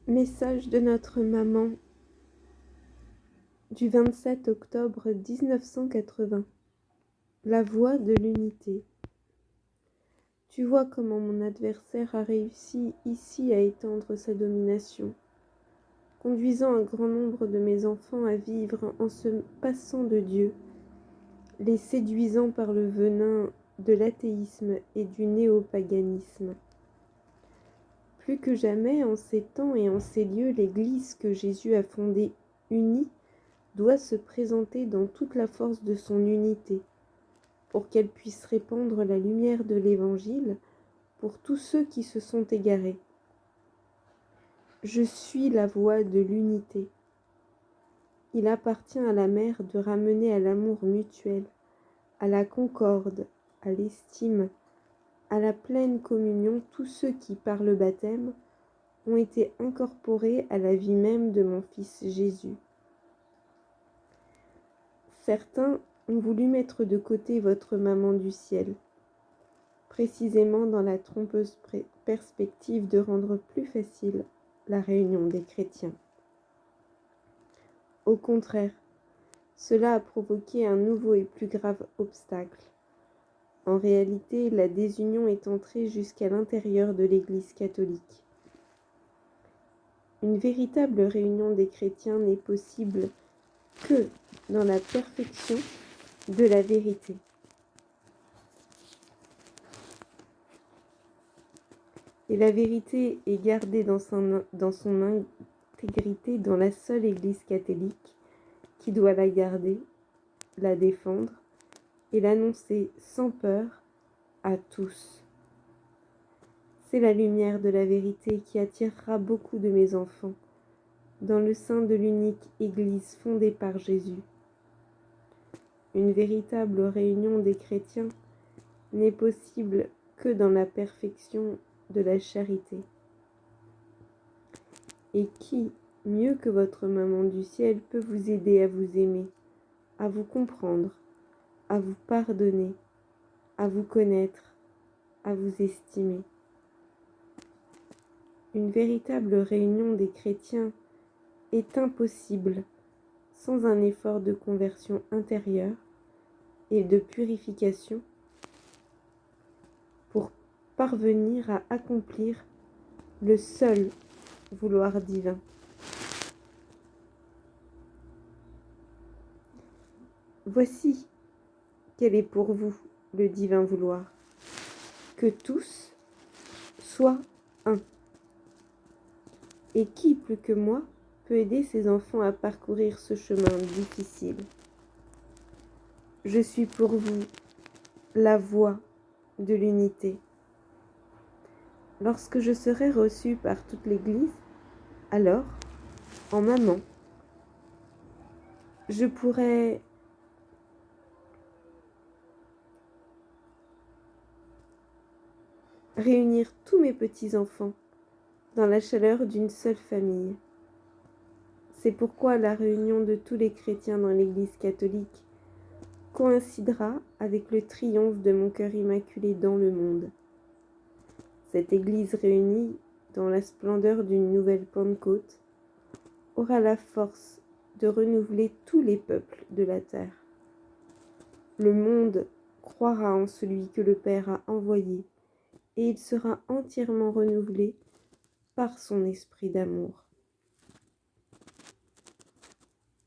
Message de notre maman du 27 octobre 1980. La voie de l'unité. Tu vois comment mon adversaire a réussi ici à étendre sa domination, conduisant un grand nombre de mes enfants à vivre en se passant de Dieu, les séduisant par le venin de l'athéisme et du néopaganisme. Plus que jamais, en ces temps et en ces lieux, l'Église que Jésus a fondée unie doit se présenter dans toute la force de son unité, pour qu'elle puisse répandre la lumière de l'Évangile pour tous ceux qui se sont égarés. Je suis la voie de l'unité. Il appartient à la mère de ramener à l'amour mutuel, à la concorde, à l'estime, à la pleine communion tous ceux qui, par le baptême, ont été incorporés à la vie même de mon Fils Jésus. Certains ont voulu mettre de côté votre maman du ciel, précisément dans la trompeuse perspective de rendre plus facile la réunion des chrétiens. Au contraire, cela a provoqué un nouveau et plus grave obstacle. En réalité, la désunion est entrée jusqu'à l'intérieur de l'Église catholique. Une véritable réunion des chrétiens n'est possible que dans la perfection de la vérité. Et la vérité est gardée dans son intégrité dans la seule Église catholique qui doit la garder, la défendre et l'annoncer sans peur à tous. C'est la lumière de la vérité qui attirera beaucoup de mes enfants dans le sein de l'unique Église fondée par Jésus. Une véritable réunion des chrétiens n'est possible que dans la perfection de la charité. Et qui, mieux que votre maman du ciel, peut vous aider à vous aimer, à vous comprendre, à vous pardonner, à vous connaître, à vous estimer. Une véritable réunion des chrétiens est impossible sans un effort de conversion intérieure et de purification pour parvenir à accomplir le seul vouloir divin. Voici quel est pour vous le divin vouloir: que tous soient un. Et qui, plus que moi, peut aider ses enfants à parcourir ce chemin difficile? Je suis pour vous la voie de l'unité. Lorsque je serai reçue par toute l'Église, alors, en maman, je pourrai réunir tous mes petits-enfants dans la chaleur d'une seule famille. C'est pourquoi la réunion de tous les chrétiens dans l'Église catholique coïncidera avec le triomphe de mon cœur immaculé dans le monde. Cette Église réunie dans la splendeur d'une nouvelle Pentecôte aura la force de renouveler tous les peuples de la terre. Le monde croira en celui que le Père a envoyé, et il sera entièrement renouvelé par son esprit d'amour.